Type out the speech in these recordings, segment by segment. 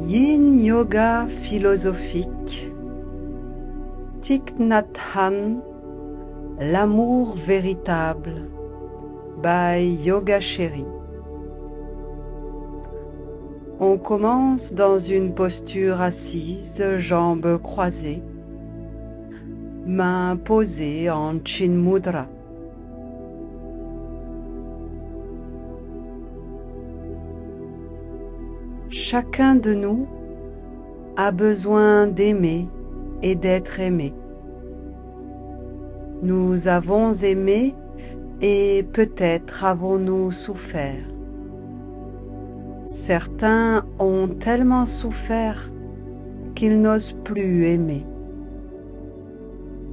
Yin Yoga philosophique, Thich Nhat Hanh, l'amour véritable, by Yoga Chérie. On commence dans une posture assise, jambes croisées, mains posées en Chin Mudra. Chacun de nous a besoin d'aimer et d'être aimé. Nous avons aimé et peut-être avons-nous souffert. Certains ont tellement souffert qu'ils n'osent plus aimer.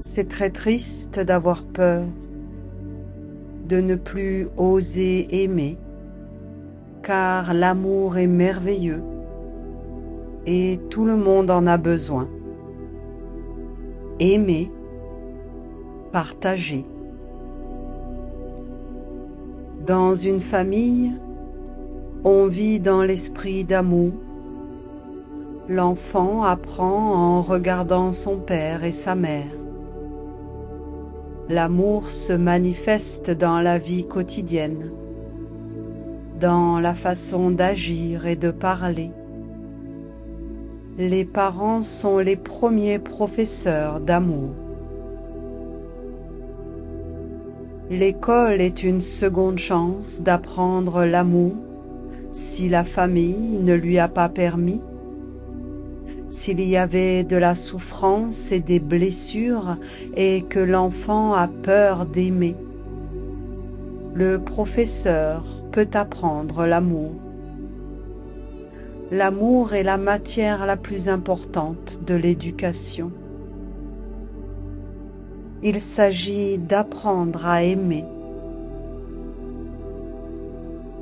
C'est très triste d'avoir peur, de ne plus oser aimer, car l'amour est merveilleux et tout le monde en a besoin. Aimer, partager. Dans une famille, on vit dans l'esprit d'amour. L'enfant apprend en regardant son père et sa mère. L'amour se manifeste dans la vie quotidienne, dans la façon d'agir et de parler. Les parents sont les premiers professeurs d'amour. L'école est une seconde chance d'apprendre l'amour si la famille ne lui a pas permis. S'il y avait de la souffrance et des blessures et que l'enfant a peur d'aimer, le professeur peut apprendre l'amour. L'amour est la matière la plus importante de l'éducation. Il s'agit d'apprendre à aimer.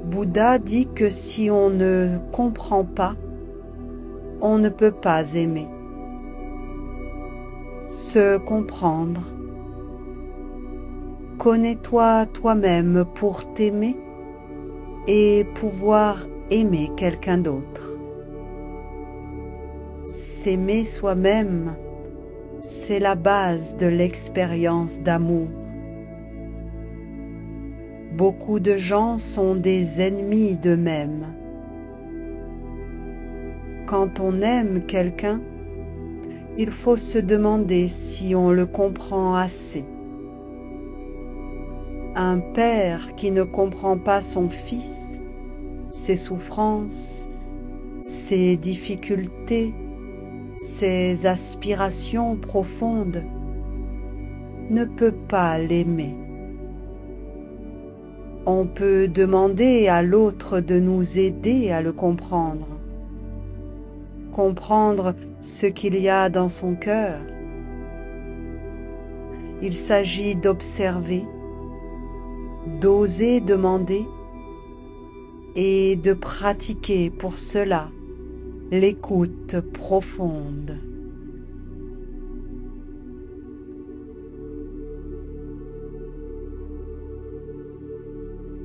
Bouddha dit que si on ne comprend pas, on ne peut pas aimer. Se comprendre. Connais-toi toi-même pour t'aimer et pouvoir aimer quelqu'un d'autre. S'aimer soi-même, c'est la base de l'expérience d'amour. Beaucoup de gens sont des ennemis d'eux-mêmes. Quand on aime quelqu'un, il faut se demander si on le comprend assez. Un père qui ne comprend pas son fils, ses souffrances, ses difficultés, ses aspirations profondes, ne peut pas l'aimer. On peut demander à l'autre de nous aider à le comprendre. Comprendre ce qu'il y a dans son cœur. Il s'agit d'observer, d'oser demander et de pratiquer pour cela l'écoute profonde.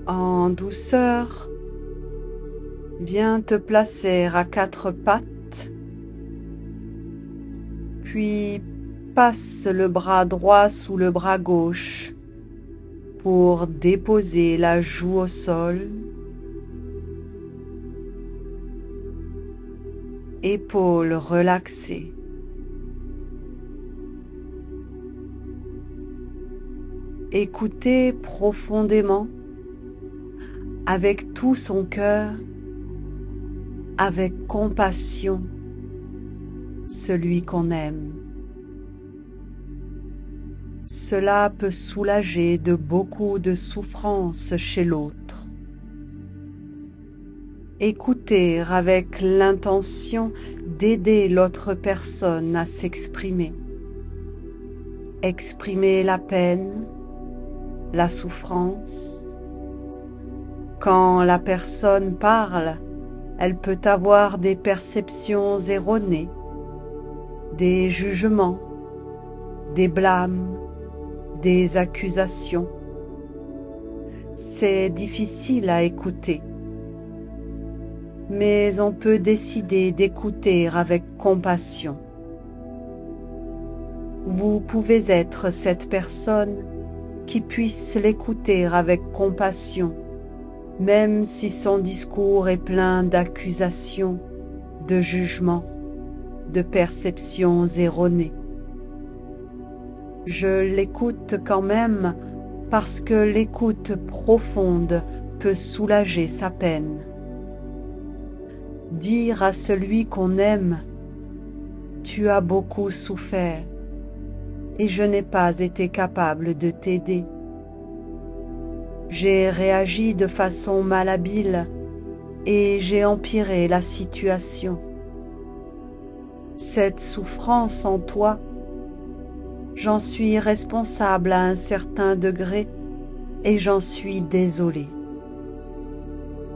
En douceur, viens te placer à quatre pattes, puis passe le bras droit sous le bras gauche pour déposer la joue au sol. Épaules relaxées. Écoutez profondément, avec tout son cœur, avec compassion, celui qu'on aime. Cela peut soulager de beaucoup de souffrances chez l'autre. Écouter avec l'intention d'aider l'autre personne à s'exprimer. Exprimer la peine, la souffrance. Quand la personne parle, elle peut avoir des perceptions erronées, des jugements, des blâmes, des accusations. C'est difficile à écouter. mais on peut décider d'écouter avec compassion. Vous pouvez être cette personne qui puisse l'écouter avec compassion, même si son discours est plein d'accusations, de jugements, de perceptions erronées. Je l'écoute quand même parce que l'écoute profonde peut soulager sa peine. Dire à celui qu'on aime, « Tu as beaucoup souffert et je n'ai pas été capable de t'aider. J'ai réagi de façon malhabile et j'ai empiré la situation. Cette souffrance en toi, j'en suis responsable à un certain degré et j'en suis désolé.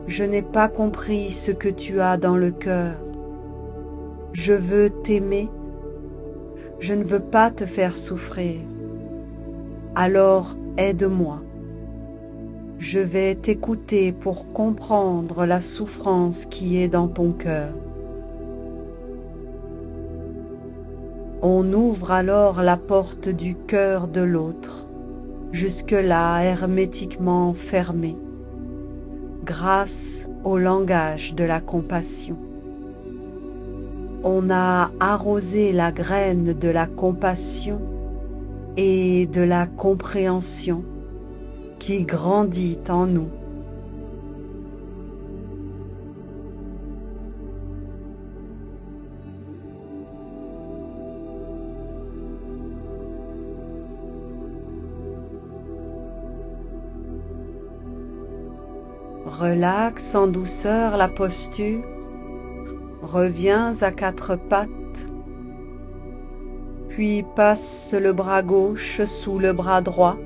Je n'ai pas compris ce que tu as dans le cœur. Je veux t'aimer. Je ne veux pas te faire souffrir. Alors aide-moi. Je vais t'écouter pour comprendre la souffrance qui est dans ton cœur. » On ouvre alors la porte du cœur de l'autre, jusque-là hermétiquement fermée, grâce au langage de la compassion. On a arrosé la graine de la compassion et de la compréhension qui grandit en nous. Relaxe en douceur la posture, reviens à quatre pattes, puis passe le bras gauche sous le bras droit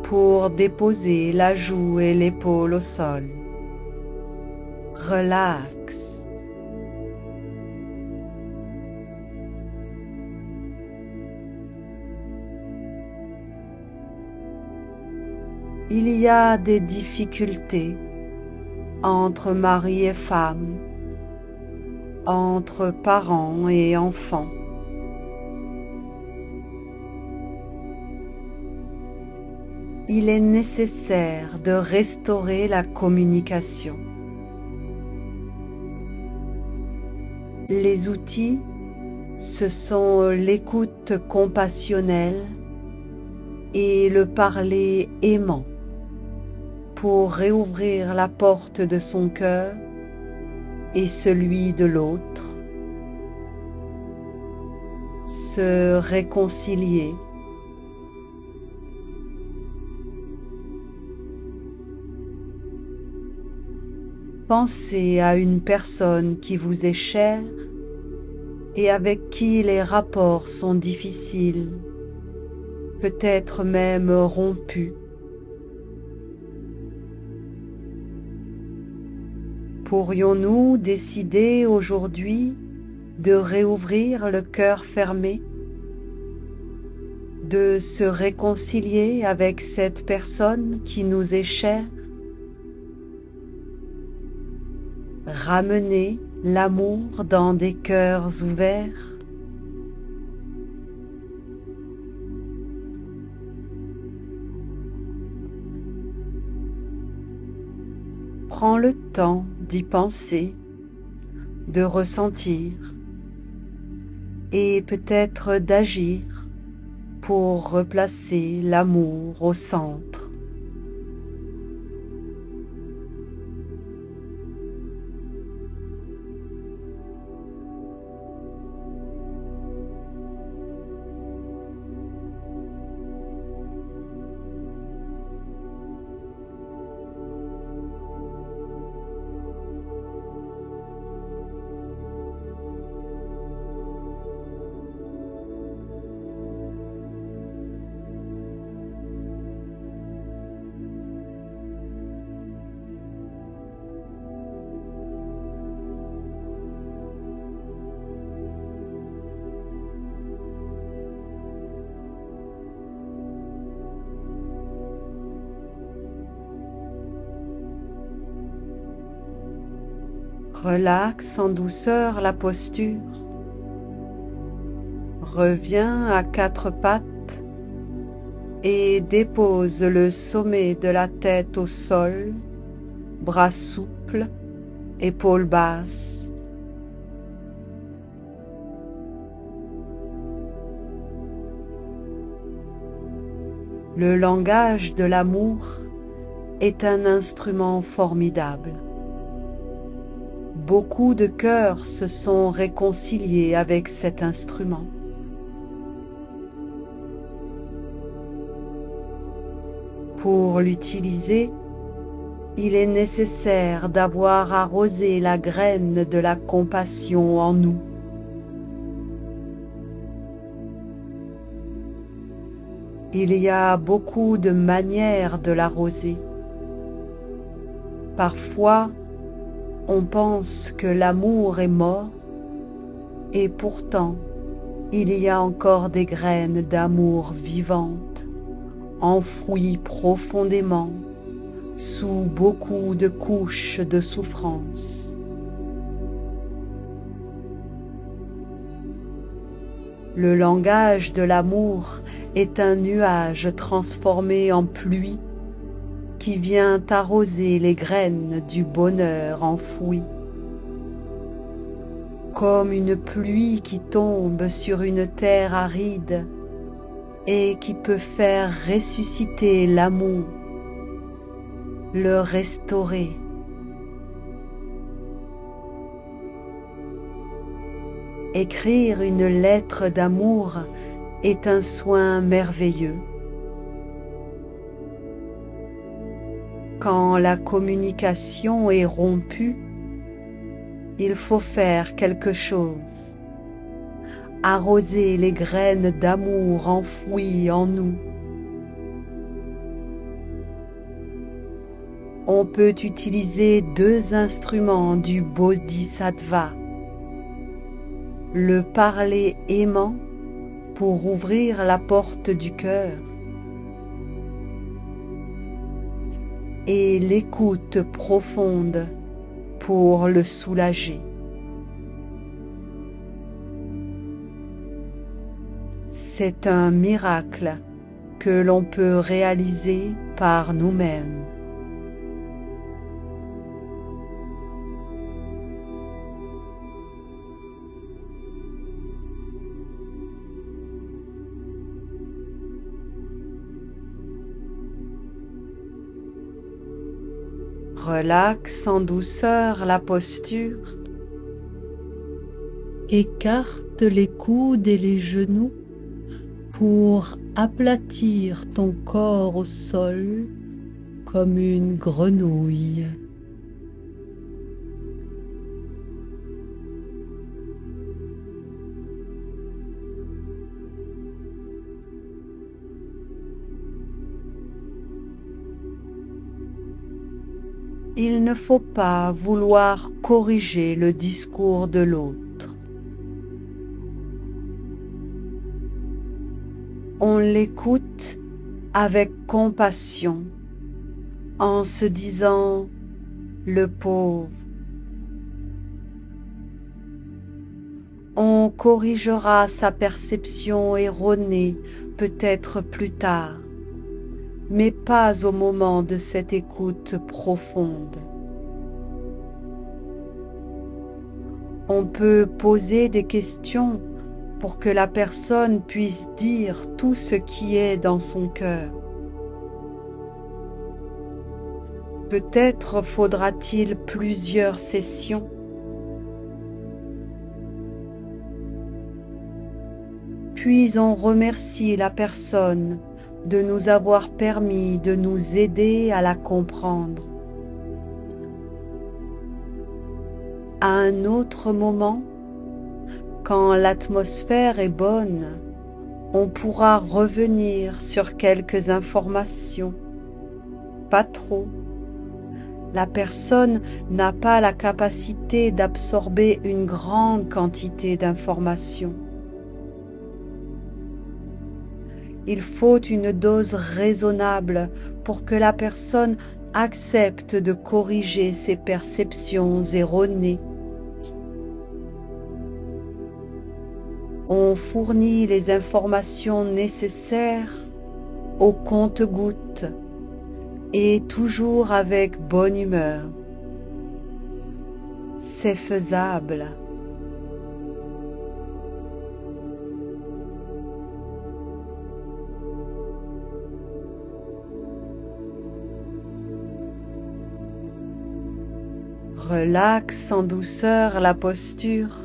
pour déposer la joue et l'épaule au sol. Relaxe. Il y a des difficultés entre mari et femme, entre parents et enfants. Il est nécessaire de restaurer la communication. Les outils, ce sont l'écoute compassionnelle et le parler aimant pour réouvrir la porte de son cœur et celui de l'autre, se réconcilier. Pensez à une personne qui vous est chère et avec qui les rapports sont difficiles, peut-être même rompus. Pourrions-nous décider aujourd'hui de réouvrir le cœur fermé, de se réconcilier avec cette personne qui nous est chère? Ramener l'amour dans des cœurs ouverts. Prends le temps d'y penser, de ressentir et peut-être d'agir pour replacer l'amour au centre. Relaxe en douceur la posture. Reviens à quatre pattes et dépose le sommet de la tête au sol, bras souples, épaules basses. Le langage de l'amour est un instrument formidable. Beaucoup de cœurs se sont réconciliés avec cet instrument. Pour l'utiliser, il est nécessaire d'avoir arrosé la graine de la compassion en nous. Il y a beaucoup de manières de l'arroser. Parfois, on pense que l'amour est mort, et pourtant, il y a encore des graines d'amour vivantes, enfouies profondément, sous beaucoup de couches de souffrance. Le langage de l'amour est un nuage transformé en pluie qui vient arroser les graines du bonheur enfoui. Comme une pluie qui tombe sur une terre aride et qui peut faire ressusciter l'amour, le restaurer. Écrire une lettre d'amour est un soin merveilleux. Quand la communication est rompue, il faut faire quelque chose, arroser les graines d'amour enfouies en nous. On peut utiliser deux instruments du Bodhisattva, le parler aimant pour ouvrir la porte du cœur et l'écoute profonde pour le soulager. C'est un miracle que l'on peut réaliser par nous-mêmes. Relaxe en douceur la posture. Écarte les coudes et les genoux pour aplatir ton corps au sol comme une grenouille. Il ne faut pas vouloir corriger le discours de l'autre. On l'écoute avec compassion, en se disant « le pauvre ». On corrigera sa perception erronée peut-être plus tard, mais pas au moment de cette écoute profonde. On peut poser des questions pour que la personne puisse dire tout ce qui est dans son cœur. Peut-être faudra-t-il plusieurs sessions. Puis on remercie la personne de nous avoir permis de nous aider à la comprendre. À un autre moment, quand l'atmosphère est bonne, on pourra revenir sur quelques informations. Pas trop. La personne n'a pas la capacité d'absorber une grande quantité d'informations. Il faut une dose raisonnable pour que la personne accepte de corriger ses perceptions erronées On fournit les informations nécessaires au compte-gouttes et toujours avec bonne humeur. C'est faisable. Relaxe en douceur la posture.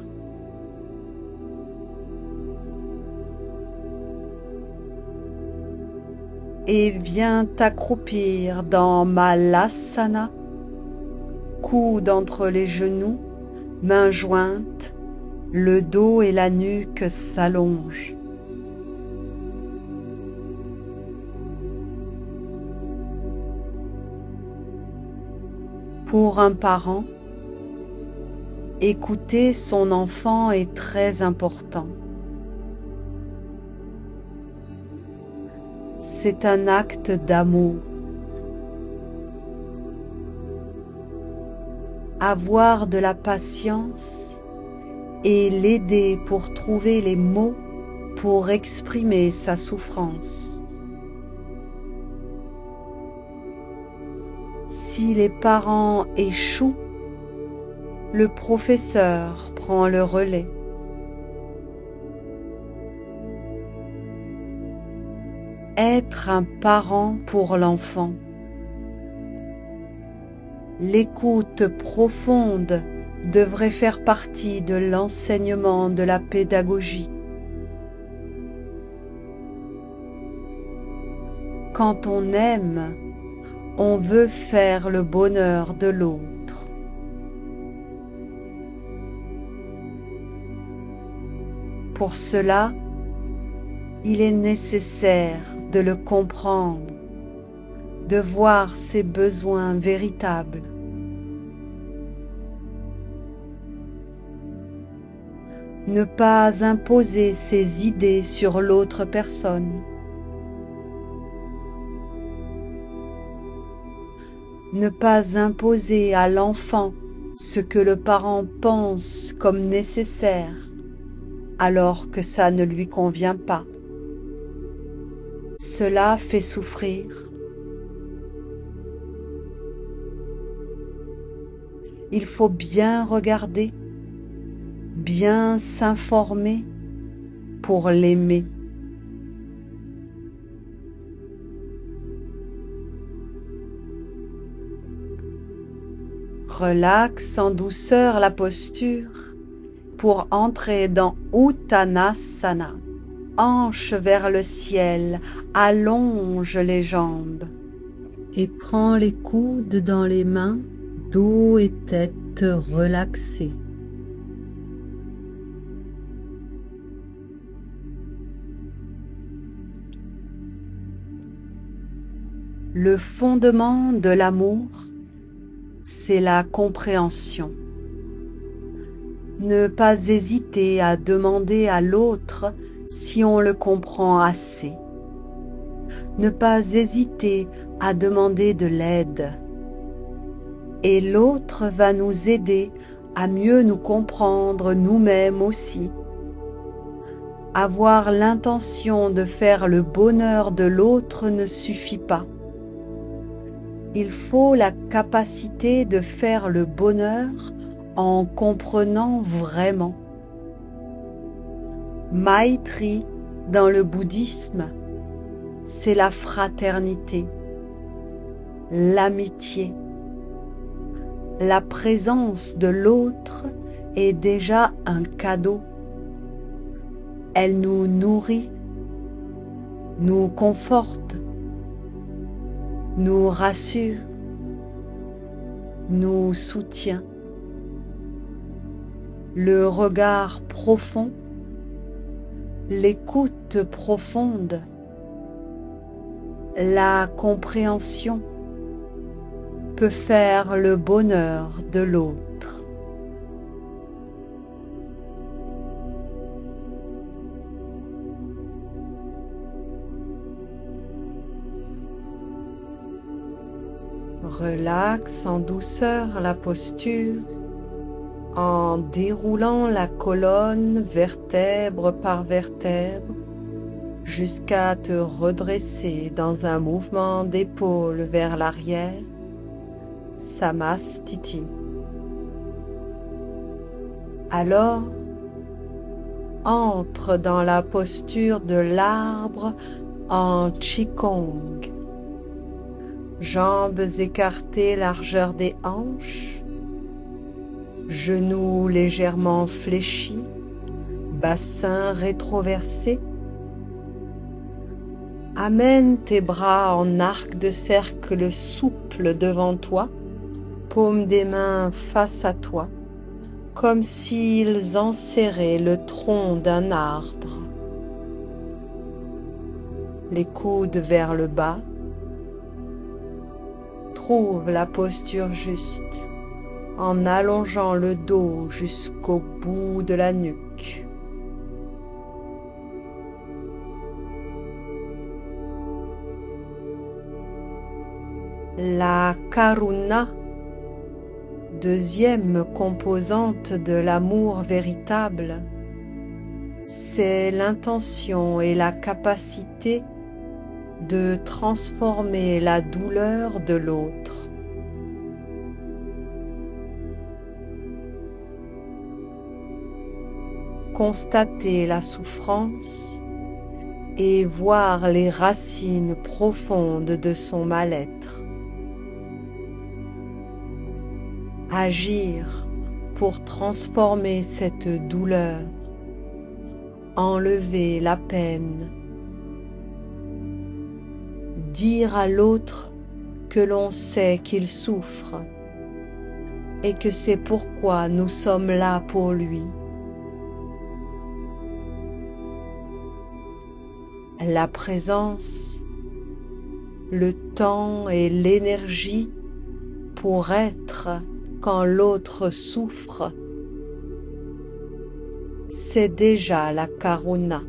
Et viens t'accroupir dans Malasana, coude entre les genoux, mains jointes, le dos et la nuque s'allongent. Pour un parent, écouter son enfant est très important. C'est un acte d'amour. Avoir de la patience et l'aider pour trouver les mots pour exprimer sa souffrance. Si les parents échouent, le professeur prend le relais. Être un parent pour l'enfant. L'écoute profonde devrait faire partie de l'enseignement de la pédagogie. Quand on aime, on veut faire le bonheur de l'autre. Pour cela, il est nécessaire de le comprendre, de voir ses besoins véritables. Ne pas imposer ses idées sur l'autre personne. Ne pas imposer à l'enfant ce que le parent pense comme nécessaire, alors que ça ne lui convient pas. Cela fait souffrir. Il faut bien regarder, bien s'informer pour l'aimer. Relaxe en douceur la posture pour entrer dans Uttanasana. Hanche vers le ciel, allonge les jambes et prends les coudes dans les mains, dos et tête relaxés. Le fondement de l'amour, c'est la compréhension. Ne pas hésiter à demander à l'autre si on le comprend assez. Ne pas hésiter à demander de l'aide. Et l'autre va nous aider à mieux nous comprendre nous-mêmes aussi. Avoir l'intention de faire le bonheur de l'autre ne suffit pas. Il faut la capacité de faire le bonheur en comprenant vraiment. Maitri, dans le bouddhisme, c'est la fraternité, l'amitié. La présence de l'autre est déjà un cadeau. Elle nous nourrit, nous conforte, nous rassure, nous soutient. Le regard profond, l'écoute profonde, la compréhension peut faire le bonheur de l'autre. Relaxe en douceur la posture, en déroulant la colonne vertèbre par vertèbre jusqu'à te redresser dans un mouvement d'épaule vers l'arrière, Samastiti. Alors, entre dans la posture de l'arbre en Qigong. Jambes écartées, largeur des hanches, genoux légèrement fléchis, bassin rétroversé. Amène tes bras en arc de cercle souple devant toi, paumes des mains face à toi, comme s'ils enserraient le tronc d'un arbre. Les coudes vers le bas. Trouve la posture juste en allongeant le dos jusqu'au bout de la nuque. La Karuna, deuxième composante de l'amour véritable, c'est l'intention et la capacité de transformer la douleur de l'autre. Constater la souffrance et voir les racines profondes de son mal-être. Agir pour transformer cette douleur, enlever la peine. Dire à l'autre que l'on sait qu'il souffre et que c'est pourquoi nous sommes là pour lui. La présence, le temps et l'énergie pour être quand l'autre souffre, c'est déjà la Karuna.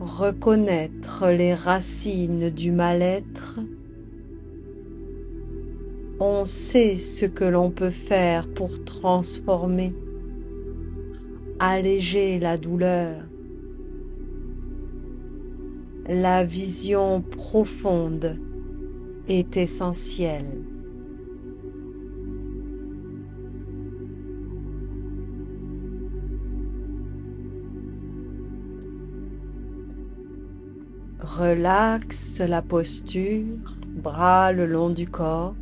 Reconnaître les racines du mal-être. On sait ce que l'on peut faire pour transformer, alléger la douleur. La vision profonde est essentielle. Relaxe la posture, bras le long du corps.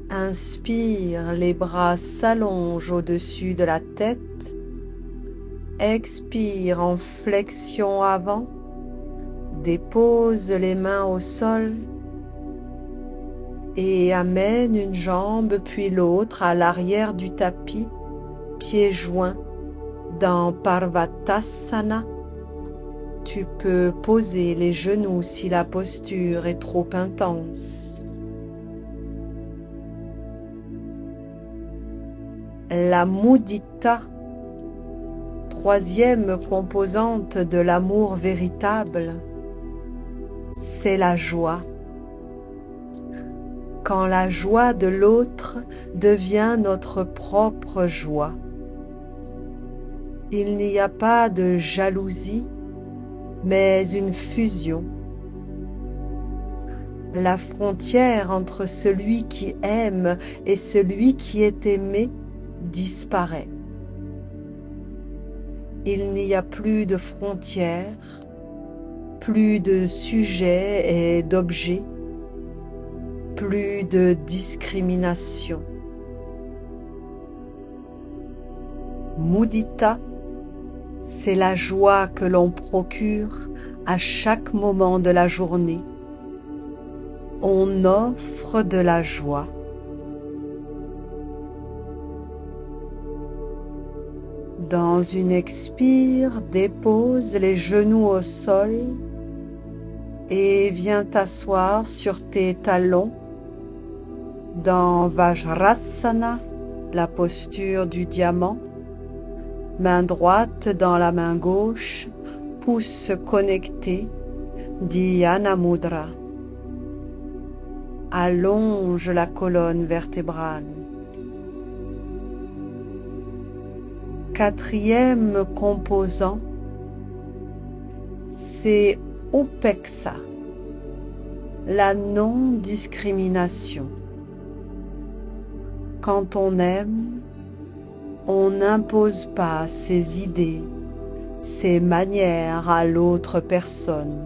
Inspire, les bras s'allongent au-dessus de la tête. Expire en flexion avant. Dépose les mains au sol et amène une jambe puis l'autre à l'arrière du tapis, pieds joints dans Parvatasana. Tu peux poser les genoux si la posture est trop intense. La mudita, troisième composante de l'amour véritable, c'est la joie. Quand la joie de l'autre devient notre propre joie. Il n'y a pas de jalousie, mais une fusion. La frontière entre celui qui aime et celui qui est aimé disparaît. Il n'y a plus de frontières, plus de sujets et d'objets, plus de discrimination. Mudita, c'est la joie que l'on procure à chaque moment de la journée. On offre de la joie. Dans une expire, dépose les genoux au sol et viens t'asseoir sur tes talons dans Vajrasana, la posture du diamant. Main droite dans la main gauche, pouce connecté, Dhyana Mudra. Allonge la colonne vertébrale. Quatrième composant, c'est Upekkha, la non-discrimination. Quand on aime, on n'impose pas ses idées, ses manières à l'autre personne.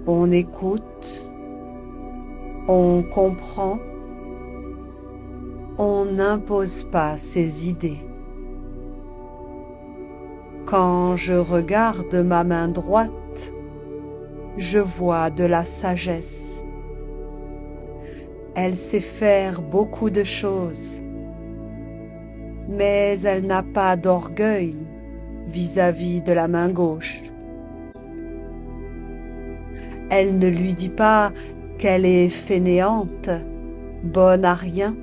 On écoute, on comprend, on n'impose pas ses idées. Quand je regarde ma main droite, je vois de la sagesse. Elle sait faire beaucoup de choses, mais elle n'a pas d'orgueil vis-à-vis de la main gauche. Elle ne lui dit pas qu'elle est fainéante, bonne à rien.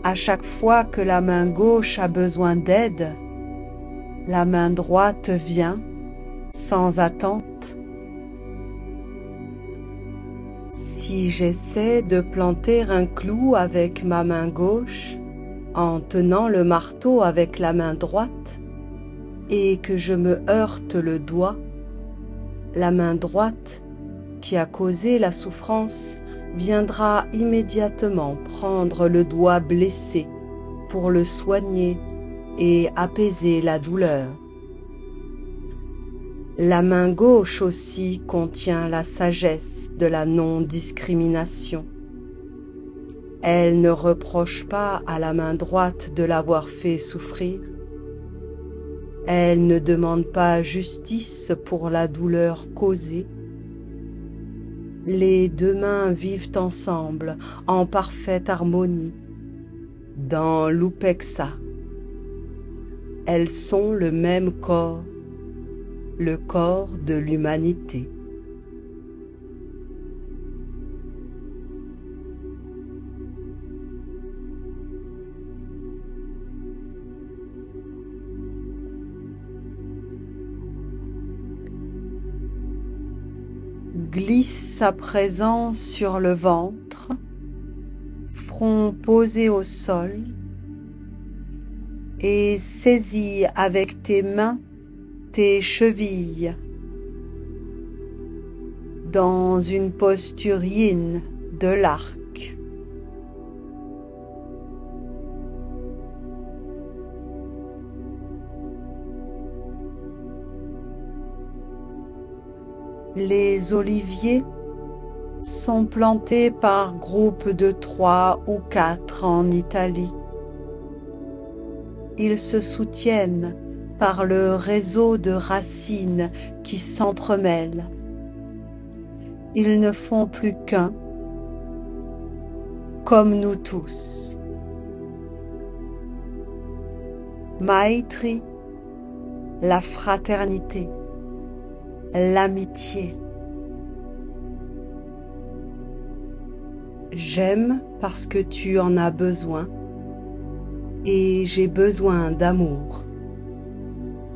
À chaque fois que la main gauche a besoin d'aide, la main droite vient sans attente. Si j'essaie de planter un clou avec ma main gauche, en tenant le marteau avec la main droite, et que je me heurte le doigt, la main droite qui a causé la souffrance viendra immédiatement prendre le doigt blessé pour le soigner et apaiser la douleur. La main gauche aussi contient la sagesse de la non-discrimination. Elle ne reproche pas à la main droite de l'avoir fait souffrir. Elle ne demande pas justice pour la douleur causée. Les deux mains vivent ensemble en parfaite harmonie dans l'Upekkha. Elles sont le même corps, le corps de l'humanité. Glisse à présent sur le ventre, front posé au sol, et saisis avec tes mains tes chevilles dans une posture yin de l'arc. Les oliviers sont plantés par groupes de 3 ou 4 en Italie. Ils se soutiennent par le réseau de racines qui s'entremêlent. Ils ne font plus qu'un, comme nous tous. Maitri, la fraternité, l'amitié. J'aime parce que tu en as besoin et j'ai besoin d'amour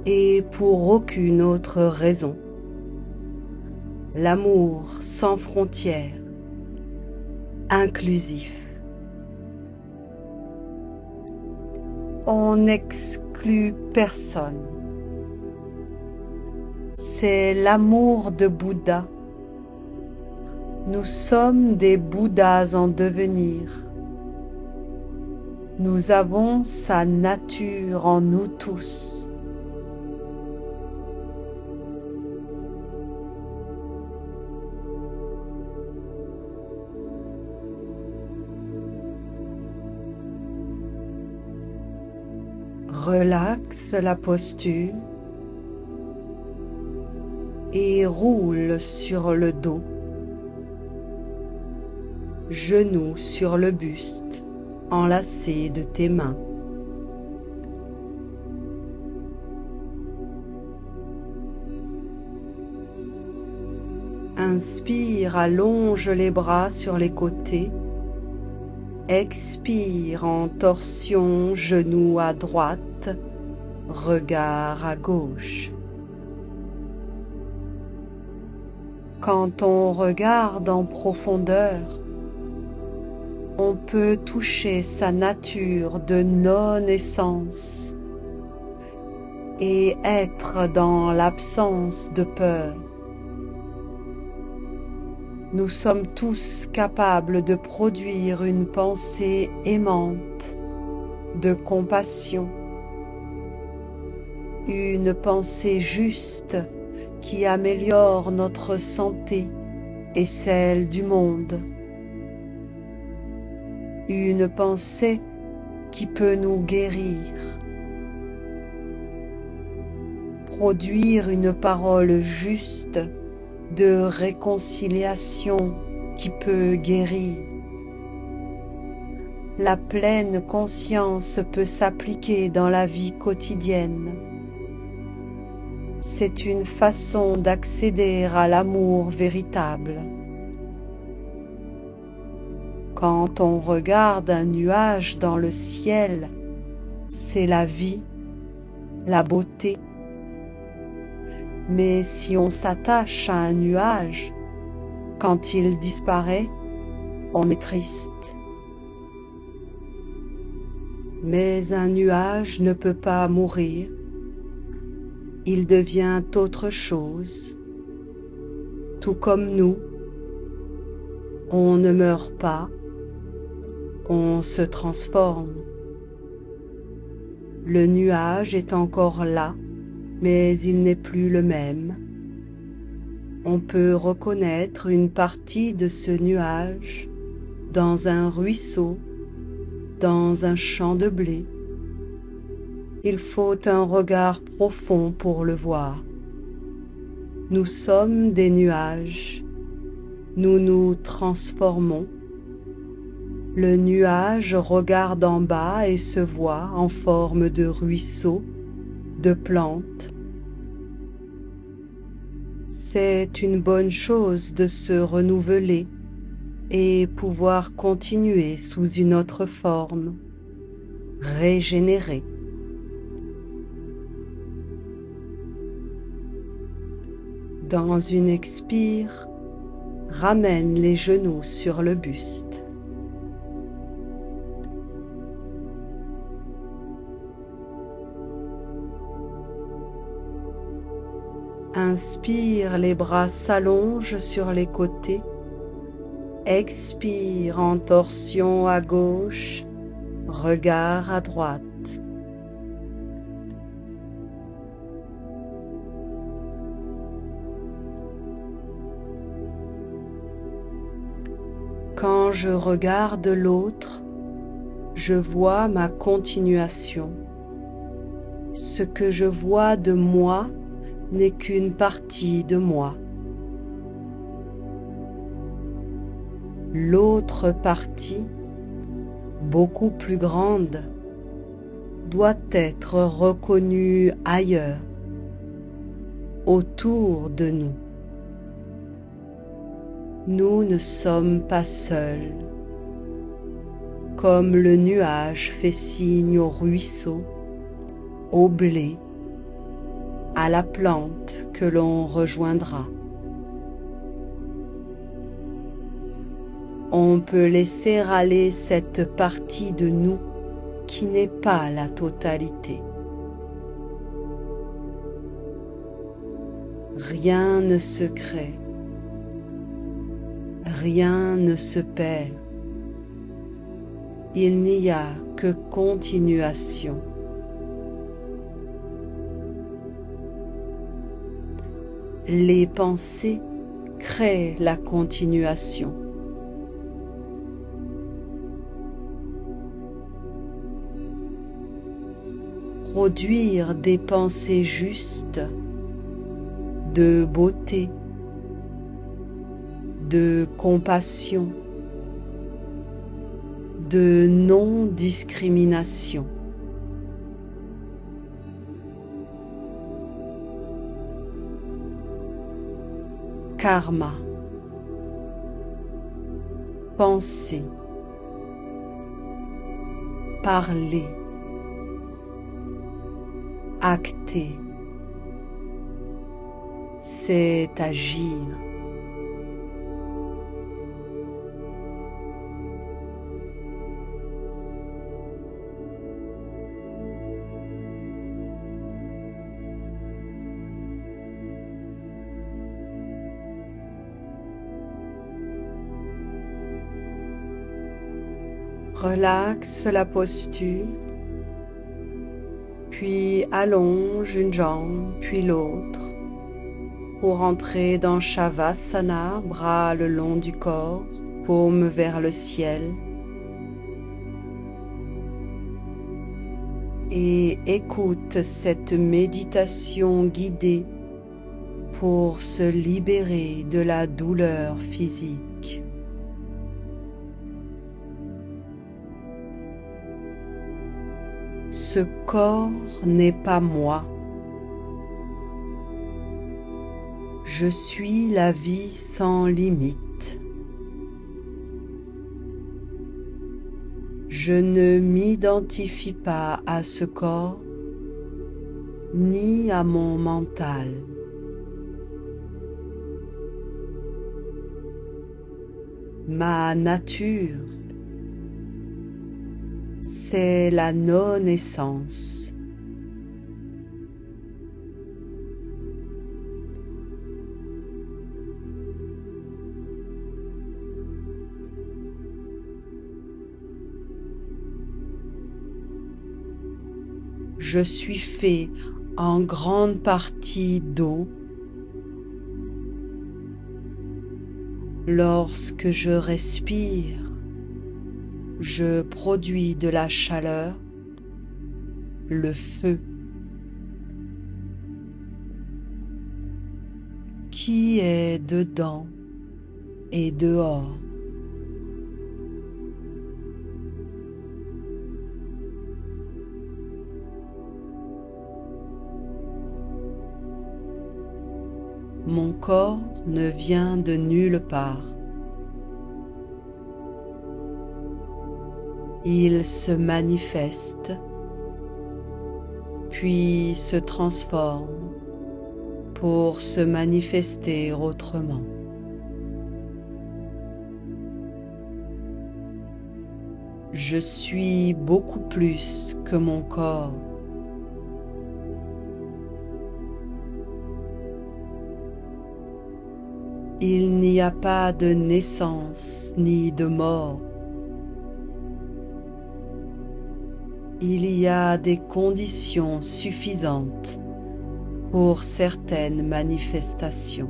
et pour aucune autre raison. L'amour sans frontières, inclusif. On n'exclut personne. C'est l'amour de Bouddha. Nous sommes des Bouddhas en devenir. Nous avons sa nature en nous tous. Relaxe la posture et roule sur le dos, genoux sur le buste, enlacé de tes mains. Inspire, allonge les bras sur les côtés. Expire en torsion, genou à droite, regard à gauche. Quand on regarde en profondeur, on peut toucher sa nature de non-essence et être dans l'absence de peur. Nous sommes tous capables de produire une pensée aimante, de compassion, une pensée juste qui améliore notre santé et celle du monde. Une pensée qui peut nous guérir. Produire une parole juste de réconciliation qui peut guérir. La pleine conscience peut s'appliquer dans la vie quotidienne. C'est une façon d'accéder à l'amour véritable. Quand on regarde un nuage dans le ciel, c'est la vie, la beauté. Mais si on s'attache à un nuage, quand il disparaît, on est triste. Mais un nuage ne peut pas mourir. Il devient autre chose. Tout comme nous, on ne meurt pas, on se transforme. Le nuage est encore là, mais il n'est plus le même. On peut reconnaître une partie de ce nuage dans un ruisseau, dans un champ de blé. Il faut un regard profond pour le voir. Nous sommes des nuages. Nous nous transformons. Le nuage regarde en bas et se voit en forme de ruisseau, de plantes. C'est une bonne chose de se renouveler et pouvoir continuer sous une autre forme, régénérer. Dans une expire, ramène les genoux sur le buste. Inspire, les bras s'allongent sur les côtés. Expire en torsion à gauche, regard à droite. Quand je regarde l'autre, je vois ma continuation. Ce que je vois de moi n'est qu'une partie de moi. L'autre partie, beaucoup plus grande, doit être reconnue ailleurs, autour de nous. Nous ne sommes pas seuls. Comme le nuage fait signe au ruisseau, au blé, à la plante que l'on rejoindra. On peut laisser aller cette partie de nous qui n'est pas la totalité. Rien ne se crée, rien ne se perd. Il n'y a que continuation. Les pensées créent la continuation. Produire des pensées justes, de beauté, de compassion, de non-discrimination. Karma, pensée, parler, acter, c'est agir. Relaxe la posture, puis allonge une jambe, puis l'autre, pour entrer dans Shavasana, bras le long du corps, paume vers le ciel. Et écoute cette méditation guidée pour se libérer de la douleur physique. Ce corps n'est pas moi. Je suis la vie sans limite. Je ne m'identifie pas à ce corps, ni à mon mental. Ma nature, c'est la non-essence. Je suis fait en grande partie d'eau. Lorsque je respire, je produis de la chaleur, le feu. Qui est dedans et dehors? Mon corps ne vient de nulle part. Il se manifeste, puis se transforme pour se manifester autrement. Je suis beaucoup plus que mon corps. Il n'y a pas de naissance ni de mort. Il y a des conditions suffisantes pour certaines manifestations.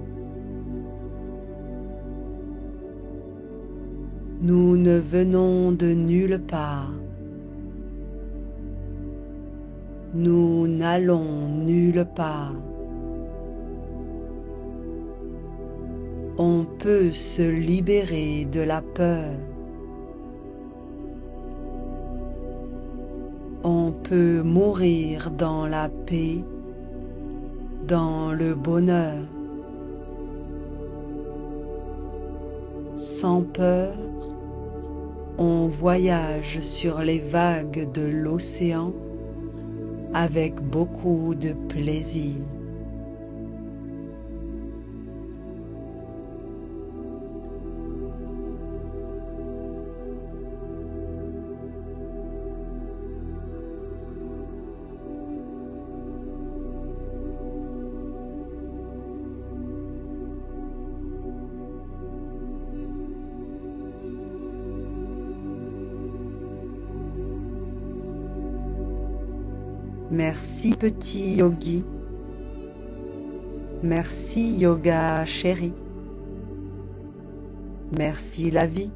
Nous ne venons de nulle part. Nous n'allons nulle part. On peut se libérer de la peur. On peut mourir dans la paix, dans le bonheur. Sans peur, on voyage sur les vagues de l'océan avec beaucoup de plaisir. Merci petit yogi. Merci yoga chéri. Merci la vie.